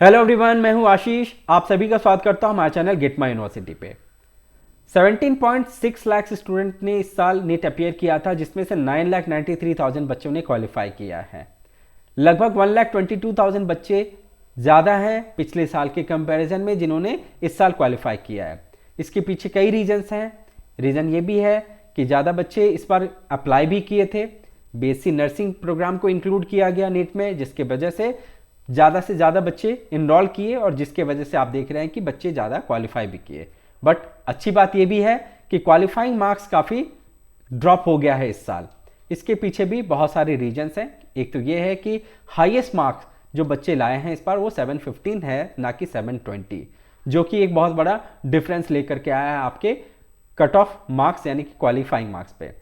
Hello everyone, मैं हूं आशीष। आप सभी का स्वागत करता हूं हमारे चैनल गेट माई यूनिवर्सिटी पे। 17.6 लाख स्टूडेंट ने इस साल नीट अपियर किया था, जिसमें से 9,93,000 बच्चों ने क्वालिफाई किया है। लगभग 1,22,000 बच्चे ज़्यादा हैं पिछले साल के कंपैरिजन में जिन्होंने इस साल क्वालिफाई किया है। इसके पीछे कई रीजन्स हैं। रीज़न ये भी है कि ज़्यादा बच्चे इस बार अप्लाई भी किए थे। बीएससी नर्सिंग प्रोग्राम को इंक्लूड किया गया नीट में, जिसके वजह से ज़्यादा बच्चे इनरोल किए और जिसके वजह से आप देख रहे हैं कि बच्चे ज़्यादा क्वालिफाई भी किए। बट अच्छी बात यह भी है कि क्वालिफाइंग मार्क्स काफ़ी ड्रॉप हो गया है इस साल। इसके पीछे भी बहुत सारे रीजंस हैं। एक तो ये है कि हाईएस्ट मार्क्स जो बच्चे लाए हैं इस बार वो 715 है, ना कि 720, जो कि एक बहुत बड़ा डिफरेंस लेकर के आया है आपके कट ऑफ मार्क्स यानी कि क्वालिफाइंग मार्क्स पे।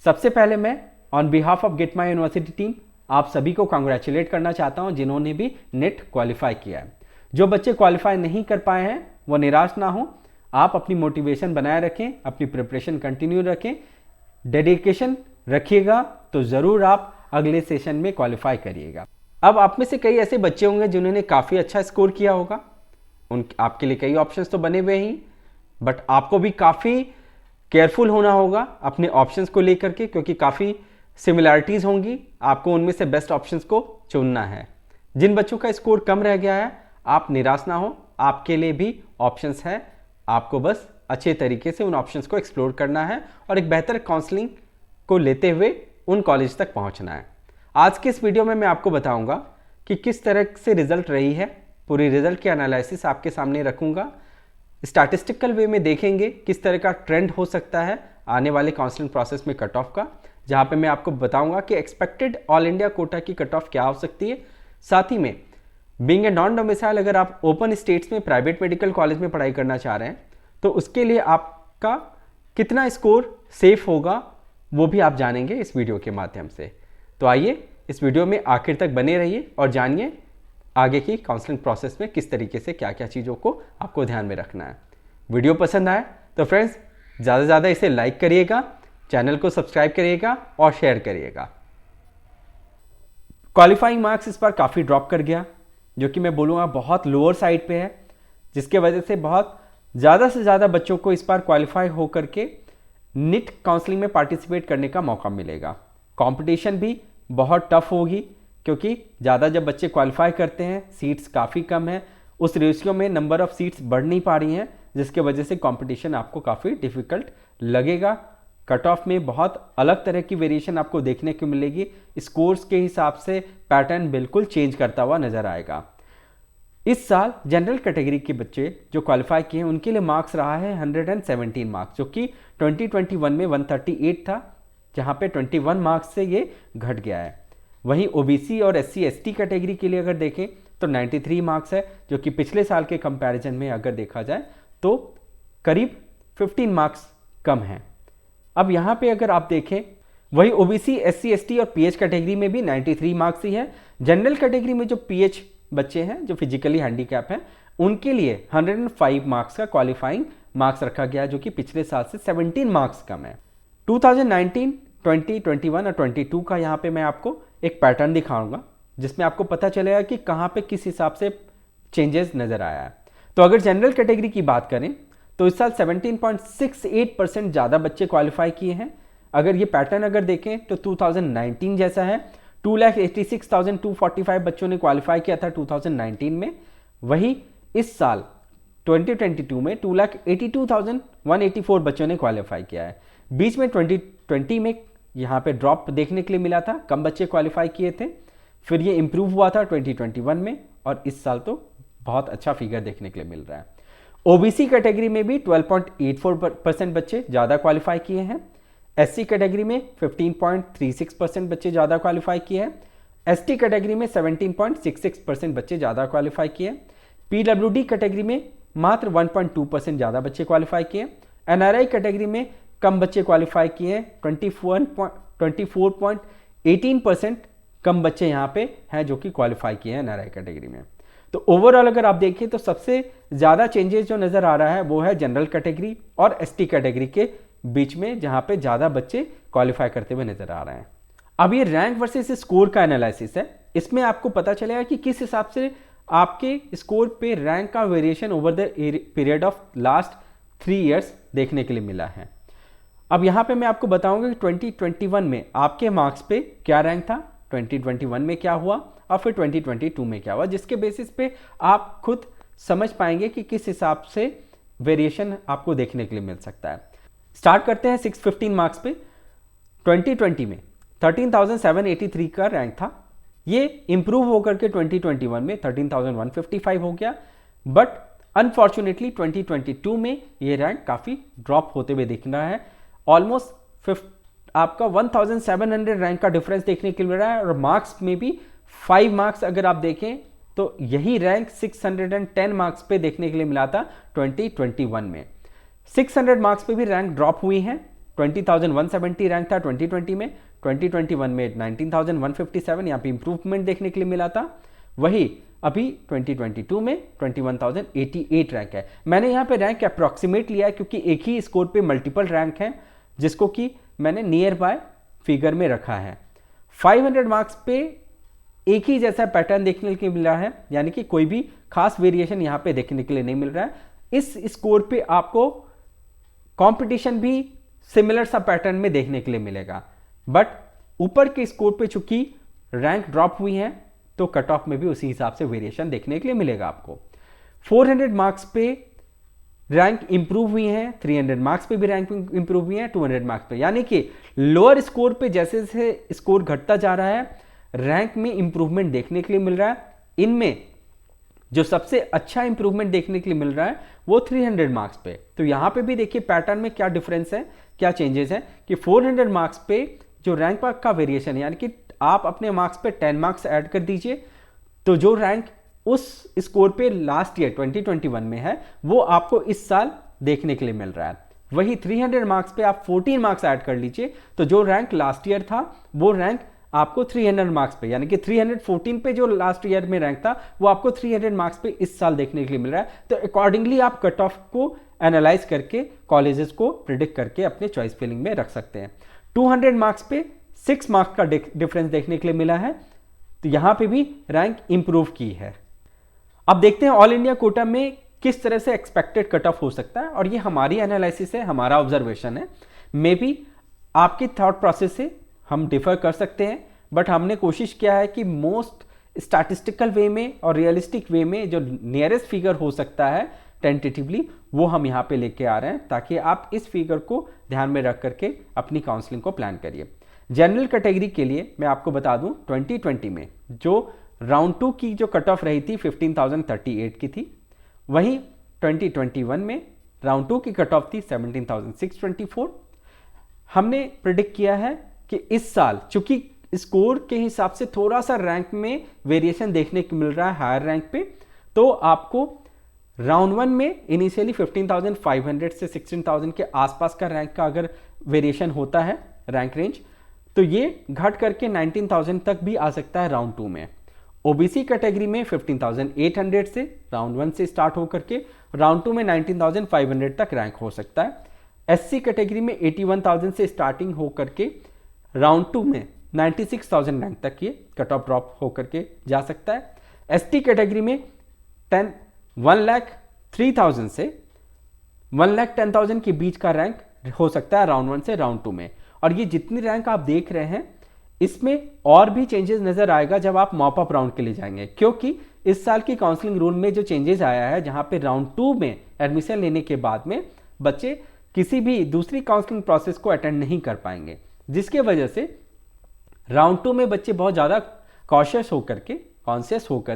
सबसे पहले मैं on behalf of get my university team आप सभी को कांग्रेचुलेट करना चाहता हूं जिन्होंने भी नेट क्वालिफाई किया है। जो बच्चे क्वालिफाई नहीं कर पाए हैं वो निराश ना हो। आप अपनी मोटिवेशन बनाए रखें, अपनी प्रिपरेशन कंटिन्यू रखें, डेडिकेशन रखिएगा तो ज़रूर आप अगले सेशन में क्वालिफाई करिएगा। अब आप में से कई ऐसे बच्चे होंगे जिन्होंने काफ़ी अच्छा स्कोर किया होगा। आपके लिए कई ऑप्शंस तो बने हुए ही, बट आपको भी काफ़ी केयरफुल होना होगा अपने ऑप्शंस को लेकर के, क्योंकि काफ़ी सिमिलैरिटीज़ होंगी। आपको उनमें से बेस्ट ऑप्शंस को चुनना है। जिन बच्चों का स्कोर कम रह गया है आप निराश ना हो, आपके लिए भी ऑप्शंस है। आपको बस अच्छे तरीके से उन ऑप्शंस को एक्सप्लोर करना है और एक बेहतर काउंसलिंग को लेते हुए उन कॉलेज तक पहुंचना है। आज के इस वीडियो में मैं आपको बताऊंगा कि किस तरह से रिजल्ट रही है। पूरी रिजल्ट की एनालिसिस आपके सामने रखूंगा। स्टैटिस्टिकल वे में देखेंगे किस तरह का ट्रेंड हो सकता है आने वाले काउंसलिंग प्रोसेस में कट ऑफ का, जहां पे मैं आपको बताऊंगा कि एक्सपेक्टेड ऑल इंडिया कोटा की कट ऑफ क्या हो सकती है। साथ ही में बीइंग ए नॉन डोमिसाइल अगर आप ओपन स्टेट्स में प्राइवेट मेडिकल कॉलेज में पढ़ाई करना चाह रहे हैं तो उसके लिए आपका कितना स्कोर सेफ होगा वो भी आप जानेंगे इस वीडियो के माध्यम से। तो आइए इस वीडियो में आखिर तक बने रहिए और जानिए आगे की काउंसलिंग प्रोसेस में किस तरीके से क्या क्या चीज़ों को आपको ध्यान में रखना है। वीडियो पसंद आए तो फ्रेंड्स ज़्यादा से ज़्यादा इसे लाइक करिएगा, चैनल को सब्सक्राइब करिएगा और शेयर करिएगा। क्वालिफाइंग मार्क्स इस बार काफ़ी ड्रॉप कर गया, जो कि मैं बोलूँगा बहुत लोअर साइड पे है, जिसके वजह से बहुत ज़्यादा से ज़्यादा बच्चों को इस बार क्वालिफाई होकर के नीट काउंसलिंग में पार्टिसिपेट करने का मौका मिलेगा। कंपटीशन भी बहुत टफ होगी, क्योंकि ज़्यादा जब बच्चे क्वालिफाई करते हैं सीट्स काफ़ी कम है, उस रेशियो में नंबर ऑफ़ सीट्स बढ़ नहीं पा रही हैं, जिसके वजह से कंपटीशन आपको काफ़ी डिफ़िकल्ट लगेगा। कट ऑफ में बहुत अलग तरह की वेरिएशन आपको देखने को मिलेगी। स्कोर्स के हिसाब से पैटर्न बिल्कुल चेंज करता हुआ नजर आएगा। इस साल जनरल कैटेगरी के बच्चे जो क्वालिफाई किए हैं उनके लिए मार्क्स रहा है 117 मार्क्स, जो कि 2021 में 138 था, जहां पे 21 मार्क्स से ये घट गया है। वहीं ओबीसी और एससी एसटी कैटेगरी के लिए अगर देखें तो 93 मार्क्स है, जो कि पिछले साल के कंपैरिजन में अगर देखा जाए तो करीब 15 मार्क्स कम है। अब यहाँ पे अगर आप देखें वही ओबीसी एससी एसटी और पीएच कैटेगरी में भी 93 मार्क्स ही है। जनरल कैटेगरी में जो पीएच बच्चे हैं जो फिजिकली हैंडीकैप हैं उनके लिए 105 मार्क्स का क्वालिफाइंग मार्क्स रखा गया, जो कि पिछले साल से 17 मार्क्स कम है। 2019, 20, 21 और 22 का यहाँ पे मैं आपको एक पैटर्न दिखाऊंगा, जिसमें आपको पता चलेगा कि कहाँ पे किस हिसाब से चेंजेस नजर आया है। तो अगर जनरल कैटेगरी की बात करें तो इस साल 17.68% ज़्यादा बच्चे क्वालिफाई किए हैं। अगर ये पैटर्न अगर देखें तो 2019 जैसा है। 2,86,245 बच्चों ने क्वालिफाई किया था 2019 में। वही इस साल 2022 में 2,82,184 बच्चों ने क्वालिफाई किया है। बीच में 2020 में यहाँ पे ड्रॉप देखने के लिए मिला था, कम बच्चे क्वालिफाई किए थे, फिर ये इंप्रूव हुआ था 2021 में और इस साल तो बहुत अच्छा फिगर देखने के लिए मिल रहा है। ओबीसी कैटेगरी में भी 12.84% बच्चे ज़्यादा क्वालिफाई किए हैं। एससी कैटेगरी में 15.36% बच्चे ज़्यादा क्वालिफाई किए हैं। एसटी कैटेगरी में 17.66% बच्चे ज़्यादा क्वालिफाई किए। पीडब्ल्यूडी कैटेगरी में मात्र 1.2% ज़्यादा बच्चे क्वालिफाई किए। एनआरआई कैटेगरी में कम बच्चे क्वालिफाई किए हैं, 24.18% कम बच्चे यहाँ पे हैं जो कि क्वालिफाई किए हैं एनआरआई कैटेगरी में। तो ओवरऑल अगर आप देखें तो सबसे ज़्यादा चेंजेस जो नज़र आ रहा है वो है जनरल कैटेगरी और एसटी कैटेगरी के बीच में, जहाँ पे ज़्यादा बच्चे क्वालिफाई करते हुए नजर आ रहे हैं। अब ये रैंक वर्सेस स्कोर का एनालिसिस है। इसमें आपको पता चलेगा कि किस हिसाब से आपके स्कोर पे रैंक का variation over the period of last 3 years देखने के लिए मिला है। अब यहाँ पे मैं आपको बताऊंगा कि 2021 में आपके मार्क्स पे क्या रैंक था, 2021 में क्या हुआ और फिर 2022 में क्या हुआ, जिसके बेसिस पे आप खुद समझ पाएंगे कि किस हिसाब से वेरिएशन आपको देखने के लिए मिल सकता है। स्टार्ट करते हैं 615 मार्क्स पे। 2020 में 13,783 का रैंक था, ये इंप्रूव होकर के 2021 में 13,155 हो गया, बट अनफॉर्चुनेटली 2022 में ये रैंक काफ़ी ड्रॉप होते हुए दिख रहा है। ऑलमोस्ट आपका 1700 रैंक का डिफरेंस देखने के लिए मिल रहा है और मार्क्स में भी 5 मार्क्स अगर आप देखें तो यही रैंक 610 मार्क्स पे देखने के लिए मिला था 2021 में। 600 मार्क्स पे भी रैंक ड्रॉप हुई है। 20,170 रैंक था 2020 में, 2021 में 19,157, यहाँ पे इंप्रूवमेंट देखने के लिए मिला था। वही अभी 2022 में 21,088 रैंक है। मैंने यहाँ पे रैंक अप्रॉक्सीमेट लिया है क्योंकि एक ही स्कोर पे मल्टीपल रैंक है, जिसको कि मैंने नियर बाय फिगर में रखा है। 500 मार्क्स पे एक ही जैसा पैटर्न देखने के लिए मिला है, यानी कि कोई भी खास वेरिएशन यहाँ पे देखने के लिए नहीं मिल रहा है। इस स्कोर पे आपको कंपटीशन भी सिमिलर सा पैटर्न में देखने के लिए मिलेगा, बट ऊपर के स्कोर पे चूंकि रैंक ड्रॉप हुई है तो कट ऑफ में भी उसी हिसाब से वेरिएशन देखने के लिए मिलेगा आपको। 400 मार्क्स पे रैंक इंप्रूव हुई है, 300 मार्क्स पे भी रैंक इंप्रूव हुई है, 200 मार्क्स पे, यानी कि लोअर स्कोर पे जैसे जैसे स्कोर घटता जा रहा है रैंक में इंप्रूवमेंट देखने के लिए मिल रहा है। इनमें जो सबसे अच्छा इंप्रूवमेंट देखने के लिए मिल रहा है वो 300 मार्क्स पे। तो यहां पे भी देखिए पैटर्न में क्या डिफरेंस है, क्या चेंजेस है कि 400 मार्क्स पे जो रैंक का वेरिएशन है, यानी कि आप अपने मार्क्स पे 10 मार्क्स ऐड कर दीजिए तो जो रैंक उस स्कोर पे लास्ट ईयर 2021 में है वो आपको इस साल देखने के लिए मिल रहा है। वही 300 मार्क्स पे आप 14 मार्क्स ऐड कर लीजिए तो जो रैंक लास्ट ईयर था वो रैंक आपको 300 मार्क्स पे, यानी कि 314 पे जो लास्ट ईयर में रैंक था वो आपको 300 मार्क्स पे इस साल देखने के लिए मिल रहा है। तो अकॉर्डिंगली आप कट ऑफ को एनालाइज करके कॉलेजेस को प्रिडिक्ट करके अपने चॉइस फिलिंग में रख सकते हैं। 200 मार्क्स पे 6 मार्क्स का डिफरेंस देखने के लिए मिला है, तो यहां पे भी रैंक इंप्रूव की है। अब देखते हैं ऑल इंडिया कोटा में किस तरह से एक्सपेक्टेड कट ऑफ हो सकता है, और ये हमारी एनालिसिस है, हमारा ऑब्जर्वेशन है। मे बी आपकी थॉट प्रोसेस से हम डिफर कर सकते हैं, बट हमने कोशिश किया है कि मोस्ट स्टैटिस्टिकल वे में और रियलिस्टिक वे में जो नियरेस्ट फिगर हो सकता है टेंटेटिवली वो हम यहाँ पे लेके आ रहे हैं, ताकि आप इस फिगर को ध्यान में रख करके अपनी काउंसलिंग को प्लान करिए। जनरल कैटेगरी के लिए मैं आपको बता दूं 2020 में जो राउंड 2 की जो कट ऑफ रही थी 15,038 की थी, वहीं 2021 में राउंड 2 की कट ऑफ थी 17,624। हमने प्रिडिक्ट किया है कि इस साल चूंकि स्कोर के हिसाब से थोड़ा सा रैंक में वेरिएशन देखने को मिल रहा है हायर रैंक पे, तो आपको राउंड 1 में इनिशियली 15,500 से 16,000 के आसपास का रैंक का अगर वेरिएशन होता है रैंक रेंज, तो ये घट करके 19,000 तक भी आ सकता है राउंड 2 में। ओबीसी कैटेगरी में 15,800 से राउंड 1 से स्टार्ट होकर के राउंड 2 में 19,500 तक रैंक हो सकता है। एससी कैटेगरी में 81,000 से स्टार्टिंग होकर के राउंड 2 में 96,000 रैंक तक ये कट ऑफ ड्रॉप होकर के जा सकता है। एसटी कैटेगरी में 1,03,000 से 1,10,000 के बीच का रैंक हो सकता है राउंड 1 से राउंड 2 में। और ये जितनी रैंक आप देख रहे हैं इसमें और भी चेंजेस नजर आएगा जब आप मॉप अप राउंड के लिए जाएंगे, क्योंकि इस साल की काउंसलिंग रूल में जो चेंजेस आया है जहां पे राउंड 2 में एडमिशन लेने के बाद में बच्चे किसी भी दूसरी काउंसलिंग प्रोसेस को अटेंड नहीं कर पाएंगे, जिसके वजह से राउंड 2 में बच्चे बहुत ज़्यादा कॉशियस होकर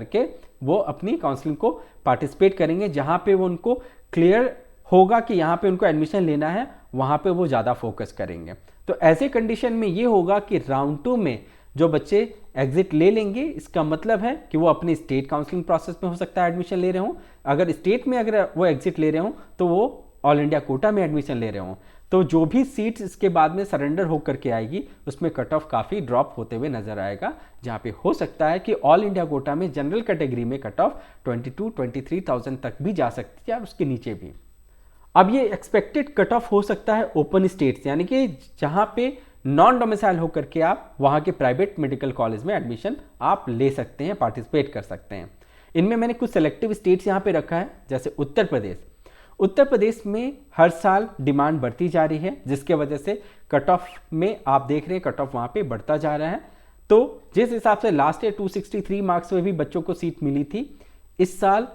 के वो अपनी काउंसलिंग को पार्टिसिपेट करेंगे। जहां पे वो उनको क्लियर होगा कि यहाँ पे उनको एडमिशन लेना है, वहां पे वो ज़्यादा फोकस करेंगे। तो ऐसे कंडीशन में ये होगा कि राउंड 2 में जो बच्चे एग्जिट ले लेंगे, इसका मतलब है कि वो अपनी स्टेट काउंसलिंग प्रोसेस में हो सकता है एडमिशन ले रहे हों। अगर स्टेट में अगर वो एग्जिट ले रहे हों तो वो ऑल इंडिया कोटा में एडमिशन ले रहे हों, तो जो भी सीट्स इसके बाद में सरेंडर होकर के आएगी उसमें कट ऑफ काफ़ी ड्रॉप होते हुए नजर आएगा, जहाँ पे हो सकता है कि ऑल इंडिया कोटा में जनरल कैटेगरी में कट ऑफ 22-23,000 तक भी जा सकती है और उसके नीचे भी। अब ये एक्सपेक्टेड कट ऑफ हो सकता है ओपन स्टेट्स, यानी कि जहां पे नॉन डोमिसाइल होकर के आप वहां के प्राइवेट मेडिकल कॉलेज में एडमिशन आप ले सकते हैं, पार्टिसिपेट कर सकते हैं। इनमें मैंने कुछ सेलेक्टिव स्टेट्स यहाँ पे रखा है, जैसे उत्तर प्रदेश। उत्तर प्रदेश में हर साल डिमांड बढ़ती जा रही है, जिसके वजह से कट ऑफ में आप देख रहे हैं कट ऑफ वहाँ पे बढ़ता जा रहा है। तो जिस हिसाब से लास्ट ईयर 263 मार्क्स में भी बच्चों को सीट मिली थी, इस साल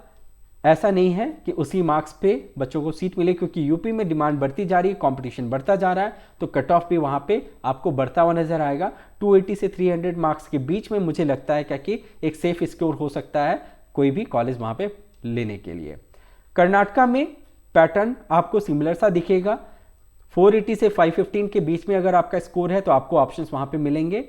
ऐसा नहीं है कि उसी मार्क्स पे बच्चों को सीट मिले, क्योंकि यूपी में डिमांड बढ़ती जा रही है, कंपटीशन बढ़ता जा रहा है, तो कट ऑफ भी वहाँ पे आपको बढ़ता हुआ नजर आएगा। 280 से 300 मार्क्स के बीच में मुझे लगता है क्या कि एक सेफ स्कोर हो सकता है कोई भी कॉलेज वहाँ पे लेने के लिए। कर्नाटका में पैटर्न आपको सिमिलर सा दिखेगा, 480 से 515 के बीच में अगर आपका स्कोर है तो आपको ऑप्शंस वहाँ पे मिलेंगे।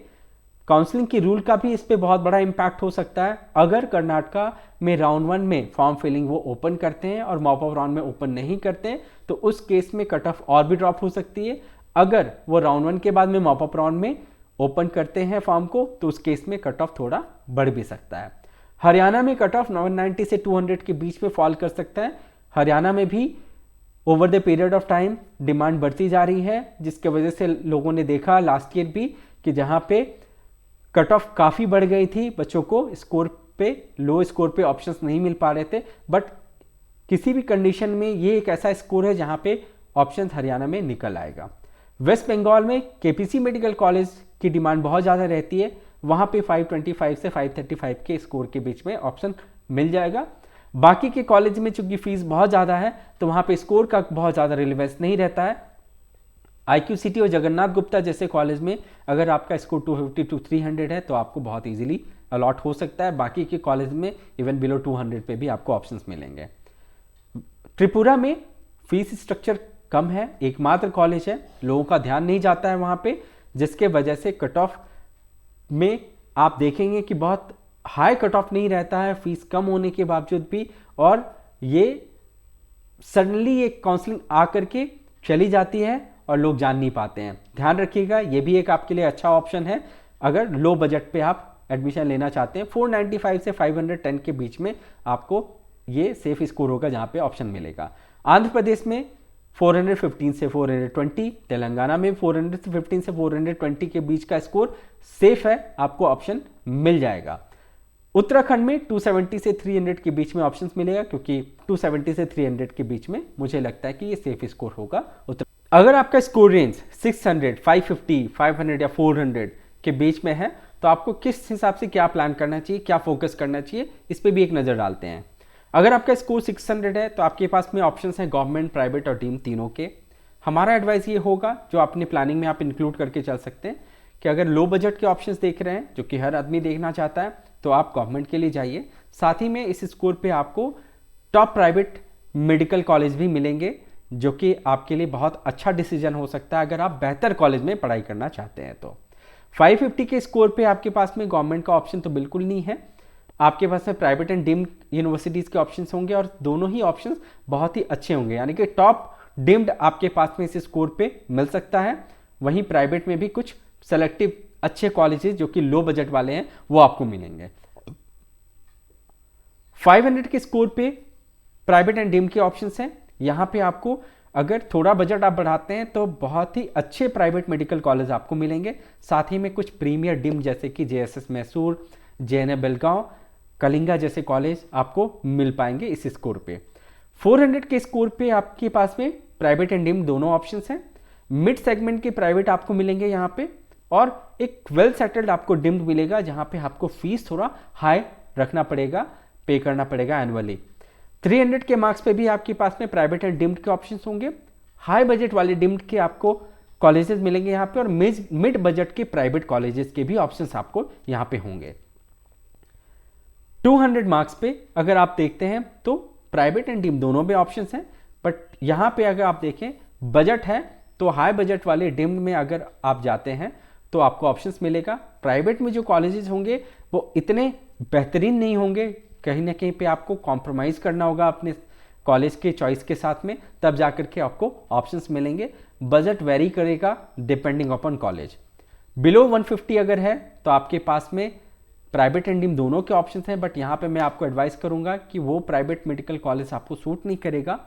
काउंसलिंग की रूल का भी इस पे बहुत बड़ा इंपैक्ट हो सकता है। अगर कर्नाटका में राउंड 1 में फॉर्म फिलिंग वो ओपन करते हैं और मॉप अप राउंड में ओपन नहीं करते हैं, तो उस केस में कट ऑफ और भी ड्रॉप हो सकती है। अगर वो राउंड 1 के बाद में मॉप अप राउंड में ओपन करते हैं फॉर्म को, तो उस केस में कट ऑफ थोड़ा बढ़ भी सकता है। हरियाणा में कट ऑफ 190 से 200 के बीच में फॉल कर सकता है। हरियाणा में भी over the period of time demand बढ़ती जा रही है, जिसके वजह से लोगों ने देखा लास्ट ईयर भी कि जहां पे कट ऑफ काफ़ी बढ़ गई थी, बच्चों को स्कोर पे लो स्कोर पे ऑप्शंस नहीं मिल पा रहे थे। बट किसी भी कंडीशन में ये एक ऐसा स्कोर है जहां पे ऑप्शंस हरियाणा में निकल आएगा। वेस्ट बंगाल में केपीसी मेडिकल कॉलेज की डिमांड बहुत ज़्यादा रहती है, वहां पे 525 से 535 के स्कोर के बीच में ऑप्शन मिल जाएगा। बाकी के कॉलेज में चूंकि फीस बहुत ज़्यादा है, तो वहां पे स्कोर का बहुत ज़्यादा रिलेवेंस नहीं रहता है। IQCT और जगन्नाथ गुप्ता जैसे कॉलेज में अगर आपका स्कोर 250 to 300 है तो आपको बहुत इजीली अलॉट हो सकता है। बाकी के कॉलेज में इवन बिलो 200 पे भी आपको ऑप्शंस मिलेंगे। त्रिपुरा में फीस स्ट्रक्चर कम है, एकमात्र कॉलेज है, लोगों का ध्यान नहीं जाता है वहां पे, जिसके वजह से कट ऑफ में आप देखेंगे कि बहुत हाई कट ऑफ नहीं रहता है फीस कम होने के बावजूद भी, और ये सडनली ये काउंसलिंग आकर के चली जाती है और लोग जान नहीं पाते हैं। ध्यान रखिएगा, ये भी एक आपके लिए अच्छा ऑप्शन है अगर लो बजट पे आप एडमिशन लेना चाहते हैं। 495 से 510 के बीच में आपको ये सेफ स्कोर होगा जहां पे ऑप्शन मिलेगा। आंध्र प्रदेश में 415 से 420, तेलंगाना में 415 से 420 के बीच का स्कोर सेफ है, आपको ऑप्शन मिल जाएगा। उत्तराखंड में 270 से 300 के बीच में ऑप्शंस मिलेगा, क्योंकि 270 से 300 के बीच में मुझे लगता है कि ये सेफ स्कोर होगा। अगर आपका स्कोर रेंज 600, 550, 500 या 400 के बीच में है, तो आपको किस हिसाब से क्या प्लान करना चाहिए, क्या फोकस करना चाहिए, इस पे भी एक नज़र डालते हैं। अगर आपका स्कोर 600 है तो आपके पास में ऑप्शंस हैं गवर्नमेंट, प्राइवेट और डीम्ड तीनों के। हमारा एडवाइस ये होगा, जो अपनी प्लानिंग में आप इंक्लूड करके चल सकते हैं, कि अगर लो बजट के ऑप्शंस देख रहे हैं, जो कि हर आदमी देखना चाहता है, तो आप गवर्नमेंट के लिए जाइए। साथ ही में इस स्कोर पे आपको टॉप प्राइवेट मेडिकल कॉलेज भी मिलेंगे, जो कि आपके लिए बहुत अच्छा डिसीजन हो सकता है अगर आप बेहतर कॉलेज में पढ़ाई करना चाहते हैं। तो 550 के स्कोर पे आपके पास में गवर्नमेंट का ऑप्शन तो बिल्कुल नहीं है, आपके पास में प्राइवेट एंड डीम्ड यूनिवर्सिटीज के ऑप्शंस होंगे, और दोनों ही ऑप्शंस बहुत ही अच्छे होंगे, यानी कि टॉप डीम्ड आपके पास में इस स्कोर पे मिल सकता है। वहीं प्राइवेट में भी कुछ सेलेक्टिव अच्छे कॉलेजेस जो कि लो बजट वाले हैं वो आपको मिलेंगे। 500 के स्कोर पे प्राइवेट एंड डीम्ड के ऑप्शंस हैं। यहां पे आपको अगर थोड़ा बजट आप बढ़ाते हैं तो बहुत ही अच्छे प्राइवेट मेडिकल कॉलेज आपको मिलेंगे। साथ ही में कुछ प्रीमियर डीम्ड जैसे कि JSS मैसूर, JNM बेलगांव, कलिंगा जैसे कॉलेज आपको मिल पाएंगे इस स्कोर पे। 400 के स्कोर पे आपके पास में प्राइवेट एंड डीम्ड दोनों ऑप्शंस हैं। मिड सेगमेंट के प्राइवेट आपको मिलेंगे यहाँ पे, और एक वेल सेटल्ड आपको डीम्ड मिलेगा, जहां पे आपको फीस थोड़ा हाई रखना पड़ेगा, पे करना पड़ेगा एनुअली। 300 के मार्क्स पे भी आपके पास में प्राइवेट एंड डीम्ड के ऑप्शंस होंगे। हाई बजट वाले डीम्ड के आपको कॉलेजेस मिलेंगे यहाँ पे, और मिड बजट के प्राइवेट कॉलेजेस के भी ऑप्शंस आपको यहाँ पे होंगे। 200 मार्क्स पे अगर आप देखते हैं तो प्राइवेट एंड डीम्ड दोनों में ऑप्शंस हैं, बट यहाँ पे अगर आप देखें बजट है तो हाई बजट वाले डीम्ड में अगर आप जाते हैं तो आपको ऑप्शंस मिलेगा। प्राइवेट में जो कॉलेजेस होंगे वो इतने बेहतरीन नहीं होंगे, कहीं ना कहीं पे आपको कॉम्प्रोमाइज करना होगा अपने कॉलेज के चॉइस के साथ में, तब जाकर के आपको ऑप्शंस मिलेंगे। बजट वेरी करेगा डिपेंडिंग अपॉन कॉलेज। बिलो 150 अगर है तो आपके पास में प्राइवेट एंड डीम्ड दोनों के ऑप्शंस हैं, बट यहाँ पे मैं आपको एडवाइस करूंगा कि वो प्राइवेट मेडिकल कॉलेज आपको सूट नहीं करेगा।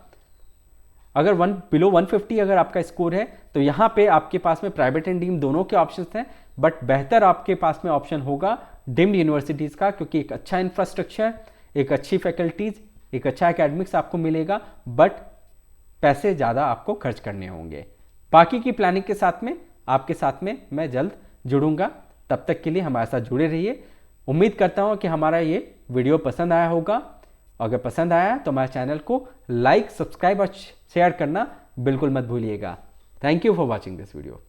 अगर बिलो 150 अगर आपका स्कोर है तो यहाँ पे आपके पास में प्राइवेट एंड डीम्ड दोनों के ऑप्शंस हैं, बट बेहतर आपके पास में ऑप्शन होगा डीम्ड यूनिवर्सिटीज का, क्योंकि एक अच्छा इंफ्रास्ट्रक्चर, एक अच्छी फैकल्टीज, एक अच्छा एकेडमिक्स आपको मिलेगा, बट पैसे ज़्यादा आपको खर्च करने होंगे। बाकी की प्लानिंग के साथ में आपके साथ में मैं जल्द जुड़ूंगा। तब तक के लिए हमारे साथ जुड़े रहिए। उम्मीद करता हूँ कि हमारा ये वीडियो पसंद आया होगा। अगर पसंद आया तो हमारे चैनल को लाइक, सब्सक्राइब और शेयर करना बिल्कुल मत भूलिएगा। Thank you for watching this video.